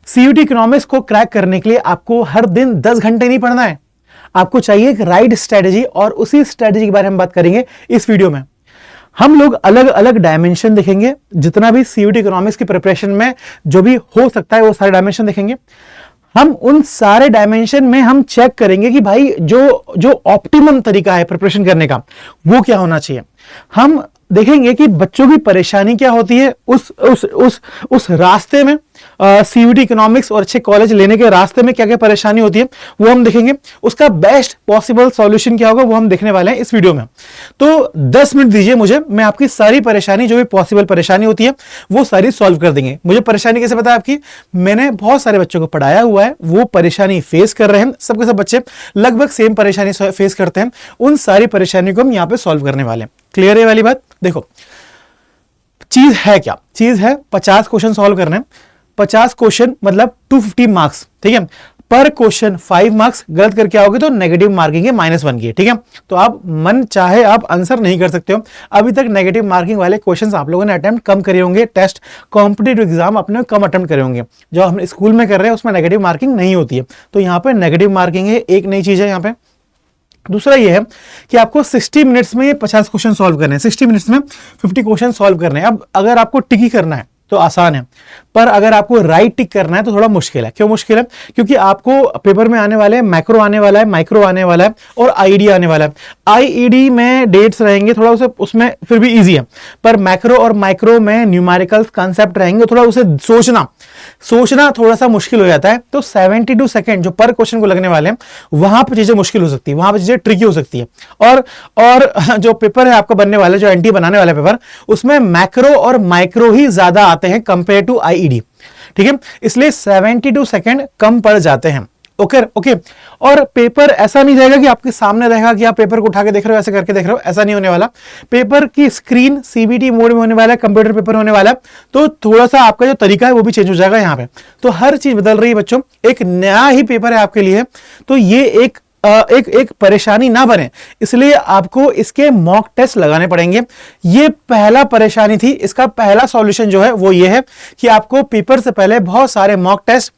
CUT economics को crack करने के लिए आपको हर दिन 10 घंटे नहीं पढ़ना है, आपको चाहिए एक राइट स्ट्रेटेजी, और उसी स्ट्रेटेजी के बारे में बात करेंगे इस वीडियो में। हम लोग अलग अलग डायमेंशन देखेंगे, जितना भी सीयूटी इकोनॉमिक्स की प्रिपरेशन में जो भी हो सकता है वो सारे डायमेंशन देखेंगे। हम उन सारे डायमेंशन में हम चेक करेंगे कि भाई जो ऑप्टिमम तरीका है प्रिपरेशन करने का वो क्या होना चाहिए। हम देखेंगे कि बच्चों की परेशानी क्या होती है उस रास्ते में, सीयूटी इकोनॉमिक्स और अच्छे कॉलेज लेने के रास्ते में क्या क्या परेशानी होती है वो हम देखेंगे। उसका बेस्ट पॉसिबल सॉल्यूशन क्या होगा वो हम देखने वाले हैं इस वीडियो में। तो 10 मिनट दीजिए मुझे, मैं आपकी सारी परेशानी, जो भी पॉसिबल परेशानी होती है वो सारी सॉल्व कर देंगे। मुझे परेशानी कैसे पता है आपकी? मैंने बहुत सारे बच्चों को पढ़ाया हुआ है, वो परेशानी फेस कर रहे हैं, सबके सब बच्चे लगभग सेम परेशानी फेस करते हैं। उन सारी परेशानी को हम यहाँ पे सॉल्व करने वाले हैं। क्लियर है वाली बात? देखो चीज है क्या, चीज है 50 क्वेश्चन सॉल्व करने। 50 क्वेश्चन मतलब 250 मार्क्स, ठीक है। पर क्वेश्चन 5 मार्क्स, गलत करके आओगे तो नेगेटिव मार्किंग है -1 की, ठीक है। तो आप मन चाहे आप आंसर नहीं कर सकते हो। अभी तक नेगेटिव मार्किंग वाले क्वेश्चंस आप लोगों ने अटेम्प्ट कम करे होंगे, टेस्ट कॉम्पिटिटिव एग्जाम अपने कम अटेम्प्ट करे होंगे। जो हम स्कूल में कर रहे हैं उसमें नेगेटिव मार्किंग नहीं होती है, तो यहाँ पे नेगेटिव मार्किंग है, एक नई चीज है यहाँ पे। दूसरा ये है कि आपको 60 मिनट्स में ये 50 क्वेश्चन सॉल्व करने हैं, 60 मिनट्स में 50 क्वेश्चन सॉल्व करने हैं। अब अगर आपको टिकी करना है तो आसान है, पर अगर आपको राइट टिक करना है तो थोड़ा मुश्किल है। क्यों मुश्किल है? क्योंकि आपको पेपर में आने वाले मैक्रो आने वाला है, माइक्रो आने वाला है और आईडी आने वाला है। आईईडी में डेट्स रहेंगे, थोड़ा उसे उसमें फिर भी इजी है, पर मैक्रो और माइक्रो में न्यूमेरिकल कॉन्सेप्ट रहेंगे, थोड़ा उसे सोचना थोड़ा सा मुश्किल हो जाता है। तो 72 सेकंड जो पर क्वेश्चन को लगने वाले हैं वहां पर चीजें मुश्किल हो सकती है, वहां पर चीजें ट्रिकी हो सकती है। और जो पेपर है आपका बनने वाला, जो एनटी बनाने वाला पेपर, उसमें मैक्रो और माइक्रो ही ज्यादा आते हैं कंपेयर टू आईईडी, ठीक है। इसलिए 72 सेकंड कम पड़ जाते हैं। ओके। और पेपर ऐसा नहीं रहेगा कि आपके सामने रहेगा कि आप पेपर को उठा के देख रहे हो, ऐसे करके देख रहे हो, ऐसा नहीं होने वाला। पेपर की स्क्रीन सीबीटी मोड में होने वाला है, कंप्यूटर पेपर होने वाला है, तो थोड़ा सा आपका जो तरीका है वो भी चेंज हो जाएगा यहाँ पे। तो हर चीज बदल रही है बच्चों, एक नया ही पेपर है आपके लिए, तो ये एक परेशानी ना बने, इसलिए आपको इसके मॉक टेस्ट लगाने पड़ेंगे। ये पहला परेशानी थी। इसका पहला सॉल्यूशन जो है वो ये है कि आपको पेपर से पहले बहुत सारे मॉक टेस्ट,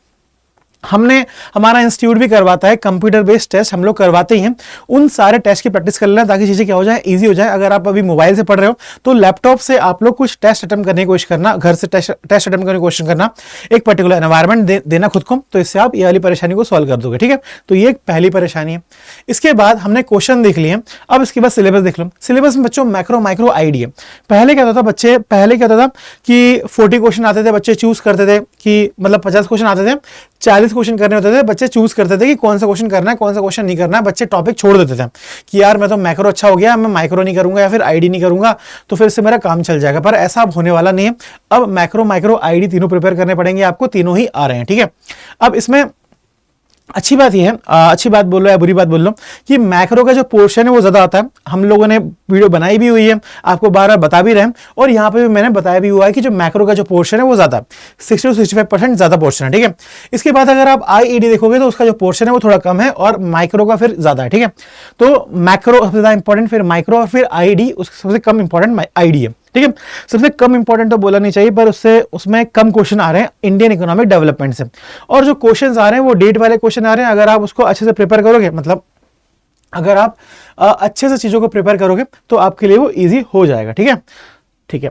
हमारा इंस्टीट्यूट भी करवाता है, कंप्यूटर बेस्ड टेस्ट हम लोग करवाते ही हैं, उन सारे टेस्ट की प्रैक्टिस कर लेना ताकि चीजें क्या हो जाए, इजी हो जाए। अगर आप अभी मोबाइल से पढ़ रहे हो तो लैपटॉप से आप लोग कुछ टेस्ट अटेम्प्ट करने की कोशिश करना, घर से टेस्ट अटेम्प्ट करने की कोशिश करना, एक पर्टिकुलर एनवायरमेंट देना खुद को, तो इससे आप ये वाली परेशानी को सॉल्व कर दोगे, ठीक है। तो ये एक पहली परेशानी है। इसके बाद हमने क्वेश्चन देख लिए, अब इसके बाद सिलेबस देख लो। सिलेबस में बच्चों मैक्रो माइक्रो आईडी है। पहले क्या होता था कि 40 क्वेश्चन आते थे, बच्चे चूज करते थे कि मतलब 50 क्वेश्चन आते थे, 40 क्वेश्चन करने होते थे, बच्चे चूज करते थे कि कौन सा क्वेश्चन करना है, कौन सा क्वेश्चन नहीं करना है। बच्चे टॉपिक छोड़ देते थे कि यार मैं तो मैक्रो अच्छा हो गया, मैं माइक्रो नहीं करूंगा या फिर आईडी नहीं करूंगा, तो फिर से मेरा काम चल जाएगा। पर ऐसा अब होने वाला नहीं है। अब मैक्रो माइक्रो आईडी तीनों प्रिपेयर करने पड़ेंगे आपको, तीनों ही आ रहे हैं, ठीक है। अब इसमें अच्छी बात यह है, अच्छी बात बोल लो या बुरी बात बोल लो, कि मैक्रो का जो पोर्शन है वो ज्यादा आता है। हम लोगों ने वीडियो बनाई भी हुई है, आपको बार बार बता भी रहे हैं, और यहाँ पे भी मैंने बताया भी हुआ है कि जो मैक्रो का जो पोर्शन है वो ज्यादा 60 से 65% ज्यादा पोर्शन है, ठीक है। इसके बाद अगर आप आईईडी देखोगे तो उसका जो पोर्शन है वो थोड़ा कम है और माइक्रो का फिर ज्यादा है, ठीक है। तो मैक्रो सबसे ज्यादा इंपॉर्टेंट, फिर माइक्रो और फिर आईडी सबसे कम इंपॉर्टेंट आईडी है, ठीक है। सबसे कम इंपॉर्टेंट तो बोला नहीं चाहिए, पर उसमें कम क्वेश्चन आ रहे हैं इंडियन इकोनॉमिक डेवलपमेंट से, और जो क्वेश्चन आ रहे हैं वो डेट वाले क्वेश्चन आ रहे हैं। अगर आप उसको अच्छे से प्रिपेयर करोगे, मतलब अगर आप अच्छे से चीजों को प्रिपेयर करोगे तो आपके लिए वो इजी हो जाएगा, ठीक है।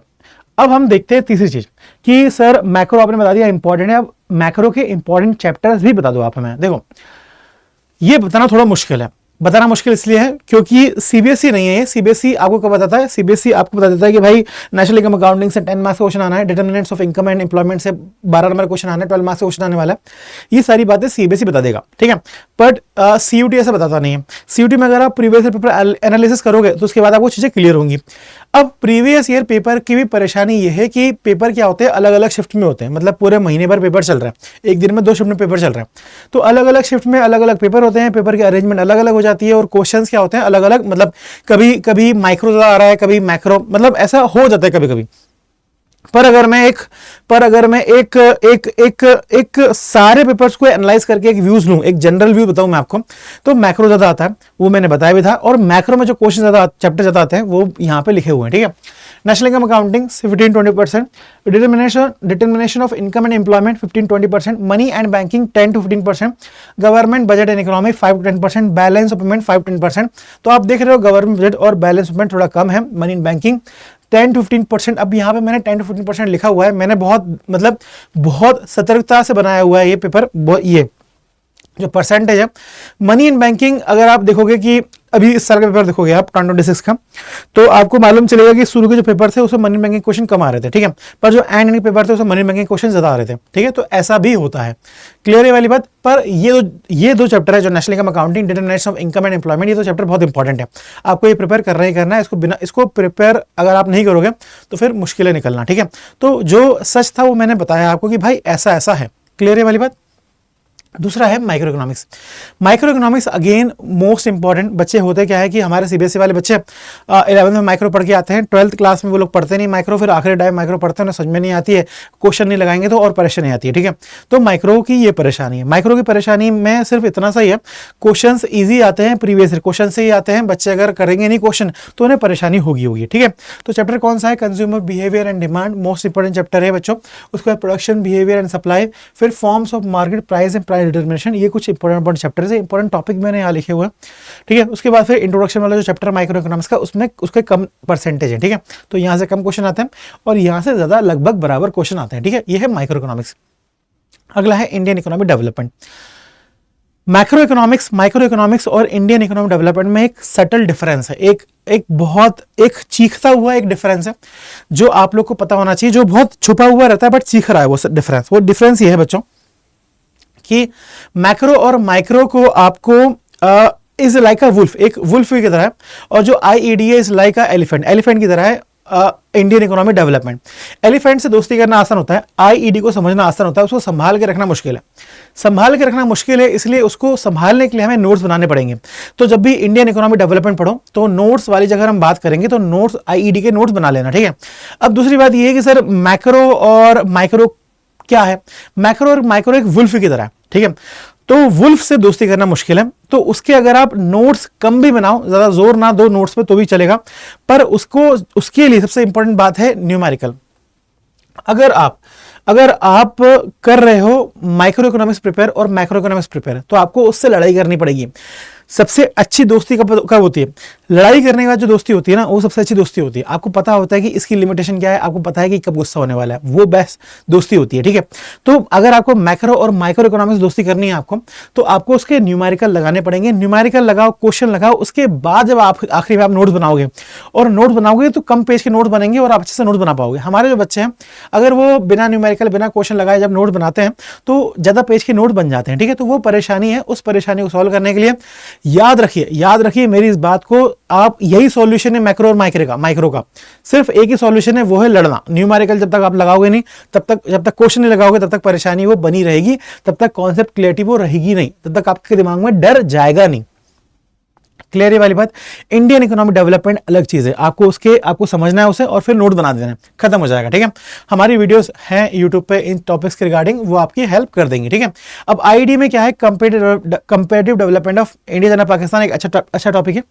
अब हम देखते हैं तीसरी चीज कि सर मैक्रो आपने बता दिया इंपॉर्टेंट है, अब मैक्रो के इंपॉर्टेंट चैप्टर्स भी बता दो आप हमें। देखो ये बताना थोड़ा मुश्किल है, बताना मुश्किल इसलिए है क्योंकि सीबीएसई नहीं है ये। सीबीएसई आपको कब बताता है? सीबीएसई आपको बता देता है कि भाई नेशनल इनकम अकाउंटिंग से 10 मार्क्स क्वेश्चन आना है, determinants of income and employment से 12 नंबर क्वेश्चन आना है, 12 मार्क्स क्वेश्चन आने वाला है। ये सारी बातें सीबीएसई बता देगा, ठीक है। बट सीयूटी ऐसा बताता नहीं है। सीयूटी में अगर आप प्रीवियस ईयर पेपर एनालिसिस करोगे तो उसके बाद आपको चीजें क्लियर होंगी। अब प्रीवियस ईयर पेपर की भी परेशानी ये है कि पेपर क्या होते हैं, अलग अलग शिफ्ट में होते हैं, मतलब पूरे महीने भर पेपर चल रहा है, एक दिन में 2 शिफ्ट में पेपर चल रहा है, तो अलग अलग शिफ्ट में अलग अलग पेपर होते हैं, पेपर की अरेंजमेंट अलग अलग हो जाती है, और क्वेश्चंस क्या होते हैं अलग अलग, मतलब कभी माइक्रो ज्यादा आ रहा है, कभी मैक्रो, मतलब ऐसा हो जाता है कभी कभी। पर अगर मैं एक सारे पेपर्स को एनालाइज करके एक व्यूज लूं, एक जनरल व्यू बताऊं मैं आपको, तो मैक्रो ज्यादा आता है, वो मैंने बताया भी था। और मैक्रो में जो क्वेश्चन ज्यादा, चैप्टर ज्यादा आते हैं वो यहाँ पे लिखे हुए हैं, ठीक है। National income accounting 15-20%, determination of income and employment 15-20%, money and banking 10-15%, government budget and economy 5-10%, balance of payment 5-10%। तो आप देख रहे हो गवर्नमेंट बजट और बैलेंस ऑफ पेमेंट थोड़ा कम है, मनी एंड बैंकिंग 10-15%। अब यहाँ पे मैंने 10-15% लिखा हुआ है, मैंने बहुत सतर्कता से बनाया हुआ है ये पेपर। ये जो परसेंटेज है मनी इन बैंकिंग, अगर आप देखोगे कि अभी इस साल का पेपर देखोगे आप 2026 का, तो आपको मालूम चलेगा कि शुरू के जो पेपर थे उसमें मनी बैंकिंग क्वेश्चन कम आ रहे थे, ठीक है, पर जो एंड पेपर थे उसमें मनी बैंकिंग क्वेश्चन ज्यादा आ रहे थे, ठीक है। तो ऐसा भी होता है, क्लियर है वाली बात। पर ये दो चैप्टर है जो national income accounting, determination of income and employment, ये दो चैप्टर बहुत इंपॉर्टेंट है, आपको ये प्रिपेयर करना ही करना है। इसको प्रिपेयर अगर आप नहीं करोगे तो फिर मुश्किलें निकलना, ठीक है। तो जो सच था वो मैंने बताया आपको कि भाई ऐसा ऐसा है, क्लियर है वाली बात। दूसरा है micro economics. Micro economics again most important. बच्चे होते क्या है कि हमारे सीबीएसई वाले बच्चे 11th में माइक्रो पढ़ के आते हैं, 12th क्लास में वो लोग पढ़ते नहीं माइक्रो, फिर आखिरी टाइम माइक्रो पढ़ते हैं, उन्हें समझ में नहीं आती है, क्वेश्चन नहीं लगाएंगे तो और परेशानी आती है, ठीक है। तो माइक्रो की ये परेशानी है। माइक्रो की परेशानी में सिर्फ इतना सा ही है, क्वेश्चन ईजी आते हैं, प्रीवियस क्वेश्चन से ही आते हैं, बच्चे अगर करेंगे नहीं क्वेश्चन तो उन्हें परेशानी होगी, ठीक है। तो चैप्टर कौन सा है? Consumer behaviour and demand, most important chapter है बच्चों। उसके बाद प्रोडक्शन बिहेवियर एंड सप्लाई, फिर forms of market price and price determination, ये कुछ इंपॉर्टेंट चैप्टर है, इंपॉर्टेंट टॉपिक मैंने यहाँ लिखे हुए हैं, ठीक है। उसके बाद फिर इंट्रोडक्शन वाला जो चैप्टर माइक्रो इकोनॉमिक्स का, उसमें उसके कम परसेंटेज है, ठीक है। तो यहाँ से कम क्वेश्चन आते हैं और यहाँ से ज्यादा लगभग बराबर क्वेश्चन आते हैं, ठीक है। ये है माइक्रो इकोनॉमिक्स। अगला है Indian economic development. Micro economics और इंडियन इकोनॉमिक डेवलपमेंट में एक सटल डिफरेंस है, एक चीखता हुआ एक डिफरेंस है जो आप लोग को पता होना चाहिए, जो बहुत छुपा हुआ रहता है बट चीख रहा है वो डिफरेंस। वो डिफरेंस ये है बच्चों कि मैक्रो और माइक्रो को आपको इज लाइक अ वुल्फ, एक वुल्फ की तरह है, और जो IEDA is like a elephant की तरह है इंडियन इकोनॉमिक डेवलपमेंट। एलिफेंट से दोस्ती करना आसान होता है, IED को समझना आसान होता है, उसको संभाल के रखना मुश्किल है। संभाल के रखना मुश्किल है, इसलिए उसको संभालने के लिए हमें नोट्स बनाने पड़ेंगे। तो जब भी इंडियन इकोनॉमिक डेवलपमेंट पढ़ो तो नोट्स वाली जगह हम बात करेंगे तो नोट्स IED के नोट्स बना लेना, ठीक है। अब दूसरी बात यह है कि सर मैक्रो और माइक्रो क्या है? मैक्रो और माइक्रो एक वुल्फ की तरह है, ठीक है। तो वुल्फ से दोस्ती करना मुश्किल है, तो उसके अगर आप नोट्स कम भी बनाओ, ज्यादा जोर ना दो नोट्स पे तो भी चलेगा, पर उसके लिए सबसे इंपॉर्टेंट बात है न्यूमेरिकल। अगर आप कर रहे हो माइक्रो इकोनॉमिक्स प्रिपेयर और मैक्रो इकोनॉमिक्स प्रिपेयर, तो आपको उससे लड़ाई करनी पड़ेगी। सबसे अच्छी दोस्ती कब होती है? लड़ाई करने के बाद जो दोस्ती होती है ना, वो सबसे अच्छी दोस्ती होती है। आपको पता होता है कि इसकी लिमिटेशन क्या है, आपको पता है कि कब गुस्सा होने वाला है, वो बेस्ट दोस्ती होती है, ठीक है। तो अगर आपको मैक्रो और माइक्रो इकोनॉमिक्स दोस्ती करनी है आपको, तो आपको उसके न्यूमेरिकल लगाने पड़ेंगे। न्यूमेरिकल लगाओ, क्वेश्चन लगाओ, उसके बाद जब आप आखिरी में आप नोट्स बनाओगे, और नोट्स बनाओगे तो कम पेज के नोट्स बनेंगे और आप अच्छे से नोट्स बना पाओगे। हमारे जो बच्चे हैं अगर वो बिना न्यूमेरिकल बिना क्वेश्चन लगाए जब नोट्स बनाते हैं तो ज्यादा पेज के नोट्स बन जाते हैं, ठीक है। तो वो परेशानी है, उस परेशानी को सॉल्व करने के लिए याद रखिए मेरी इस बात को, आप यही सॉल्यूशन है मैक्रो और माइक्रो का सिर्फ एक ही सॉल्यूशन है, वो है लड़ना। न्यूमेरिकल जब तक आप लगाओगे नहीं, जब तक क्वेश्चन नहीं लगाओगे तब तक परेशानी वो बनी रहेगी, तब तक कॉन्सेप्ट क्लियरिटी वो रहेगी नहीं, तब तक आपके दिमाग में डर जाएगा नहीं। क्लियर है वाली बात। इंडियन इकोनॉमिक डेवलपमेंट अलग चीज है, आपको समझना है उसे और फिर नोट बना देना है, खत्म हो जाएगा, ठीक है। हमारी वीडियोस हैं यूट्यूब पे इन टॉपिक्स के रिगार्डिंग, वो आपकी हेल्प कर देंगी, ठीक है। अब IED में क्या है? Comparative development of India and Pakistan, एक अच्छा टॉपिक है,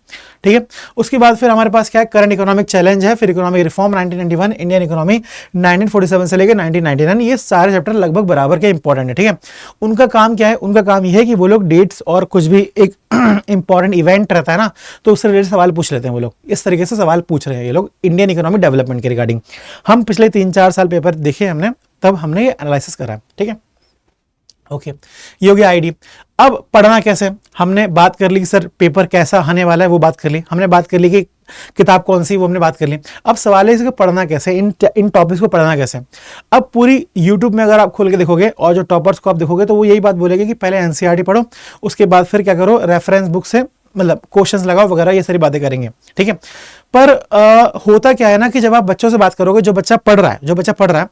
ठीक है। उसके बाद फिर हमारे पास क्या है? करंट इकोनॉमिक चैलेंज है, फिर इकोनॉमिक रिफॉर्म 1991, इंडियन इकोनॉमी 1947 से लेकर 1999, ये सारे चैप्टर लगभग बराबर के इंपॉर्टेंट है, ठीक है। उनका काम क्या है? उनका काम यह है कि वो लोग डेट्स और कुछ भी एक इंपॉर्टेंट इवेंट रहता है ना, तो उससे रिलेटेड सवाल पूछ लेते हैं वो लोग। इस तरीके से सवाल पूछ रहे हैं ये लोग इंडियन इकोनॉमिक डेवलपमेंट के रिगार्डिंग। हम पिछले 3-4 साल पेपर देखे हमने, तब हमने ये एनालिसिस करा, ठीक है। ओके, ये हो गया IED। अब पढ़ना कैसे? हमने बात कर ली कि सर पेपर कैसा आने वाला है, वो बात कर ली। हमने बात कर ली कि किताब कौन सी, वो हमने बात कर ली। अब सवाल है इसको पढ़ना कैसे, इन टॉपिक्स को पढ़ना कैसे। अब पूरी यूट्यूब में अगर आप खोल के देखोगे और जो टॉपर्स को आप देखोगे तो वो यही बात बोलेंगे कि पहले NCERT पढ़ो, उसके बाद फिर क्या करो, रेफरेंस बुक से मतलब क्वेश्चंस लगाओ वगैरह, ये सारी बातें करेंगे, ठीक है। पर होता क्या है ना कि जब आप बच्चों से बात करोगे, जो बच्चा पढ़ रहा है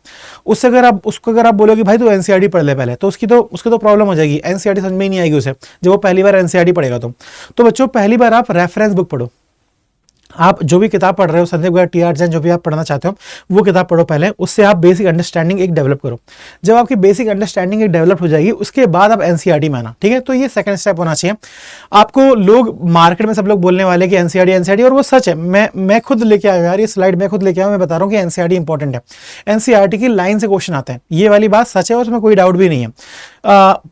उससे अगर आप बोलोगे भाई तो NCERT पढ़ ले पहले, तो उसकी तो प्रॉब्लम हो जाएगी, NCERT समझ में ही नहीं आएगी उसे, जब वो पहली बार NCERT पढ़ेगा तो बच्चों पहली बार आप रेफरेंस बुक पढ़ो। आप जो भी किताब पढ़ रहे हो, संदीप गर्ग, टी आर जैन, जो भी आप पढ़ना चाहते हो वो किताब पढ़ो पहले, उससे आप बेसिक अंडरस्टैंडिंग एक डेवलप करो। जब आपकी बेसिक अंडरस्टैंडिंग एक डेवलप हो जाएगी उसके बाद आप एनसीईआरटी में आना, ठीक है। तो ये सेकंड स्टेप होना चाहिए आपको। लोग मार्केट में सब लोग बोलने वाले कि एनसीईआरटी एनसीईआरटी, और वो सच है। मैं खुद लेके आया यार, ये स्लाइड मैं खुद लेके आया, मैं बता रहा हूँ कि एनसीईआरटी इंपॉर्टेंट है। एनसीईआरटी की लाइन से क्वेश्चन आते हैं, ये वाली बात सच है और उसमें कोई डाउट भी नहीं है।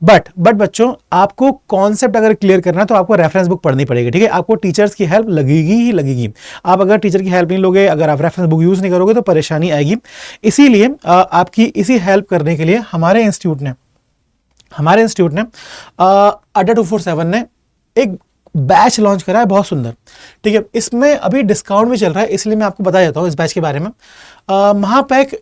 बट बच्चों, आपको कॉन्सेप्ट अगर क्लियर करना है तो आपको रेफरेंस बुक पढ़नी पड़ेगी, ठीक है। आपको टीचर्स की हेल्प लगेगी ही लगेगी। आप अगर टीचर की हेल्प नहीं लोगे, अगर आप रेफरेंस बुक यूज नहीं करोगे तो परेशानी आएगी। इसीलिए आपकी इसी हेल्प करने के लिए हमारे इंस्टीट्यूट ने अड्डा 247 ने एक बैच लॉन्च करा है, बहुत सुंदर, ठीक है। इसमें अभी डिस्काउंट भी चल रहा है, इसलिए मैं आपको बता देता हूँ इस बैच के बारे में। महापैक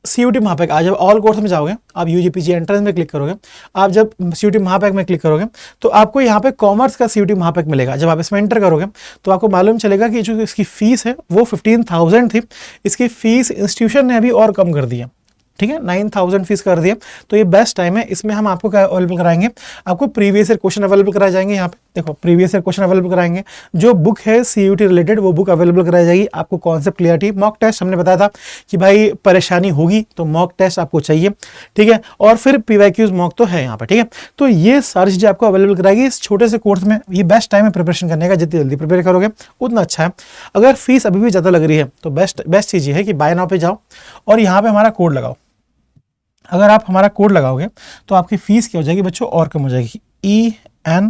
सीयूटी महापैक, आज जब ऑल कोर्स में जाओगे, आप यूजीपीजी एंट्रेंस में क्लिक करोगे, आप जब सीयूटी महापैक में क्लिक करोगे तो आपको यहाँ पे कॉमर्स का सीयूटी महापैक मिलेगा। जब आप इसमें एंटर करोगे तो आपको मालूम चलेगा कि जो इसकी फीस है वो 15,000 थी, इसकी फीस इंस्टीट्यूशन ने अभी और कम कर दी है, ठीक है, 9,000 फीस कर दिया। तो ये बेस्ट टाइम है, इसमें हम आपको क्या अवेलेबल कराएंगे, आपको प्रीवियस ईयर क्वेश्चन अवेलेबल कराए जाएंगे। यहाँ पे देखो प्रीवियस ईयर क्वेश्चन अवेलेबल कराएंगे, जो बुक है सीयूटी रिलेटेड वो बुक अवेलेबल कराई जाएगी। आपको कॉन्सेप्ट क्लियरिटी, मॉक टेस्ट हमने बताया था कि भाई परेशानी होगी तो मॉक टेस्ट आपको चाहिए, ठीक है, और फिर पीवाईक्यूज मॉक तो है यहाँ पे, ठीक है। तो ये सारी चीजें आपको अवेलेबल कराएगी इस छोटे से कोर्स में। ये बेस्ट टाइम है प्रिपरेशन करने का, जितनी जल्दी प्रिपेयर करोगे उतना अच्छा है। अगर फीस अभी भी ज्यादा लग रही है तो बेस्ट चीज ये है कि बाय नाउ पे जाओ और यहाँ पे हमारा कोड लगाओ। अगर आप हमारा कोड लगाओगे तो आपकी फीस क्या हो जाएगी बच्चों, और कम हो जाएगी। EN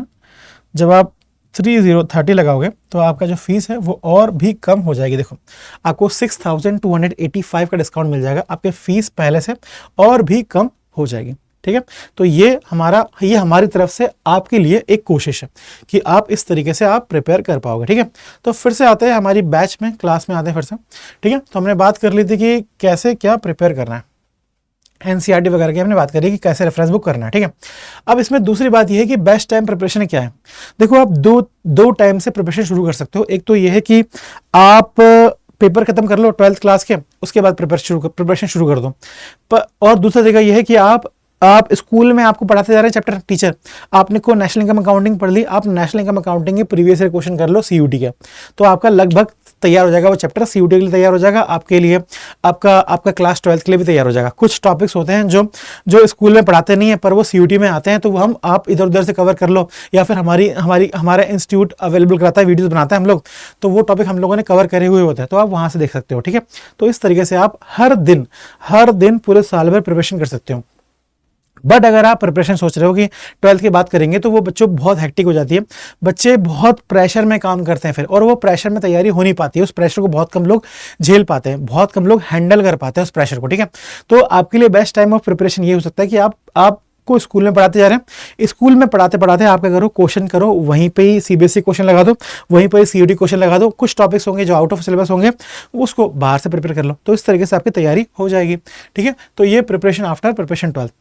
जब आप 3030 लगाओगे तो आपका जो फीस है वो और भी कम हो जाएगी। देखो आपको 6,285 का डिस्काउंट मिल जाएगा, आपके फीस पहले से और भी कम हो जाएगी, ठीक है। तो ये हमारी तरफ से आपके लिए एक कोशिश है कि आप इस तरीके से आप प्रिपेयर कर पाओगे, ठीक है। तो फिर से आते हैं हमारी बैच में, क्लास में आते हैं फिर से, ठीक है। तो हमने बात कर ली थी कि कैसे क्या प्रिपेयर करना है, एनसीईआरटी वगैरह की हमने बात करी कि कैसे रेफरेंस बुक करना है, ठीक है। अब इसमें दूसरी बात यह है कि बेस्ट टाइम प्रिपरेशन क्या है। देखो आप दो टाइम से प्रिपरेशन शुरू कर सकते हो। एक तो यह है कि आप पेपर खत्म कर लो 12th क्लास के, उसके बाद प्रिपरेशन शुरू कर दो। और दूसरा जगह यह है कि आप स्कूल में आपको पढ़ाते जा रहे हैं चैप्टर, टीचर आपने को नेशनल इनकम अकाउंटिंग पढ़ ली, आप नेशनल इनकम अकाउंटिंग के प्रीवियस ईयर क्वेश्चन कर लो सीयूटी का, तो आपका लगभग तैयार हो जाएगा वो चैप्टर, सीयूटी के लिए तैयार हो जाएगा आपके लिए, आपका क्लास 12th के लिए भी तैयार हो जाएगा। कुछ टॉपिक्स होते हैं जो स्कूल में पढ़ाते नहीं है पर वो सीयूटी में आते हैं, तो वो आप इधर उधर से कवर कर लो, या फिर हमारा इंस्टीट्यूट अवेलेबल कराता है, वीडियोस बनाता है हम लोग, तो वो टॉपिक हम लोगों ने कवर करे हुए होते हैं, तो आप वहां से देख सकते हो, ठीक है। तो इस तरीके से आप हर दिन पूरे साल भर प्रिपरेशन कर सकते हो। बट अगर आप प्रिपरेशन सोच रहे हो कि 12th की बात करेंगे तो वो बच्चों बहुत हेक्टिक हो जाती है, बच्चे बहुत प्रेशर में काम करते हैं फिर, और वो प्रेशर में तैयारी हो नहीं पाती है, उस प्रेशर को बहुत कम लोग झेल पाते हैं, बहुत कम लोग हैंडल कर पाते हैं उस प्रेशर को, ठीक है। तो आपके लिए बेस्ट टाइम ऑफ प्रिपरेशन ये हो सकता है कि आप को स्कूल में पढ़ाते जा रहे हैं, स्कूल में पढ़ाते पढ़ाते आप क्या करो, क्वेश्चन करो, वहीं पे ही सीबीएसई क्वेश्चन लगा दो, वहीं पे सीयूटी क्वेश्चन लगा दो, कुछ टॉपिक्स होंगे जो आउट ऑफ सिलेबस होंगे उसको बाहर से प्रिपेयर कर लो, तो इस तरीके से आपकी तैयारी हो जाएगी, ठीक है। तो ये preparation after preparation 12th।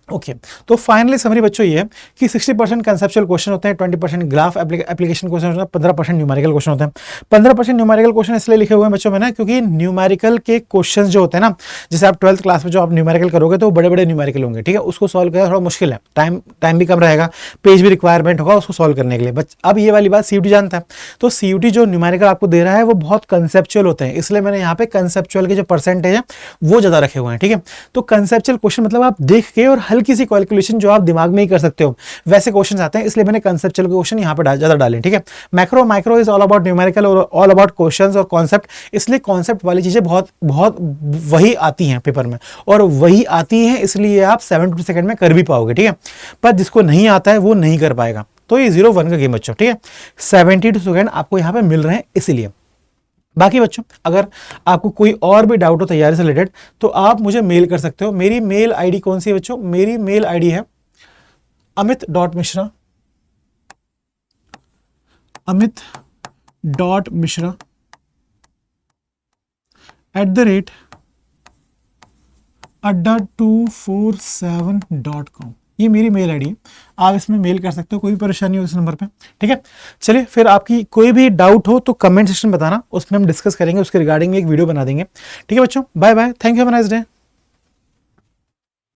Okay तो फाइनली समरी बच्चों ये है कि 60% कंसेप्चुअल क्वेश्चन होते हैं, 20% ग्राफ एप्लीकेशन क्वेश्चन होते हैं, 15% न्यूमेरिकल क्वेश्चन होते हैं। 15% न्यूमेरिकल क्वेश्चन इसलिए लिखे हुए हैं बच्चों में ना, क्योंकि न्यूमेरिकल के क्वेश्चन जो होते हैं ना, जैसे आप 12th क्लास में जो आप न्यूमेरिकल करोगे तो बड़े बड़े न्यूमेरिकल होंगे, ठीक है, उसको सॉल्व करना थोड़ा मुश्किल है, टाइम भी कम रहेगा, पेज भी रिक्वायरमेंट होगा उसको सॉल्व करने के लिए। बट अब ये वाली बात सीयूटी जानता है, तो सीयूटी जो न्यूमेरिकल आपको दे रहा है वो बहुत कंसेप्चुअल होते हैं, इसलिए मैंने यहाँ पे कंसेप्चुअल के जो परसेंटेज है वो ज्यादा रखे हुए हैं, ठीक है। तो कंसेप्चुअल क्वेश्चन मतलब आप देख के और हल्की सी कैलकुलेशन जो आप दिमाग में ही कर सकते हो वैसे क्वेश्चन आते हैं, इसलिए मैंने कंसेप्चुअल क्वेश्चन यहां पे ज्यादा डाले, ठीक है। Macro micro is all about numerical और ऑल अबाउट क्वेश्चंस और कॉन्सेप्ट, इसलिए कॉन्सेप्ट वाली चीजें बहुत वही आती हैं पेपर में, और वही आती हैं इसलिए आप 72 सेकंड में कर भी पाओगे, ठीक है। पर जिसको नहीं आता है वो नहीं कर पाएगा, तो ये 0-1 का गेम बच्चों, ठीक है। 72 सेकंड आपको यहां पे मिल रहे हैं इसीलिए। बाकी बच्चों अगर आपको कोई और भी डाउट हो तैयारी से रिलेटेड तो आप मुझे मेल कर सकते हो। मेरी मेल आईडी कौन सी है बच्चों, मेरी मेल आईडी है amit.mishra@adda247.com, ये मेरी मेल आईडी है, आप इसमें मेल कर सकते हो, कोई परेशानी हो इस नंबर पे, ठीक है। चलिए फिर आपकी कोई भी डाउट हो तो कमेंट सेक्शन में बताना, उसमें हम डिस्कस करेंगे, उसके रिगार्डिंग एक वीडियो बना देंगे, ठीक है बच्चों। Bye bye, thank you, have a nice day.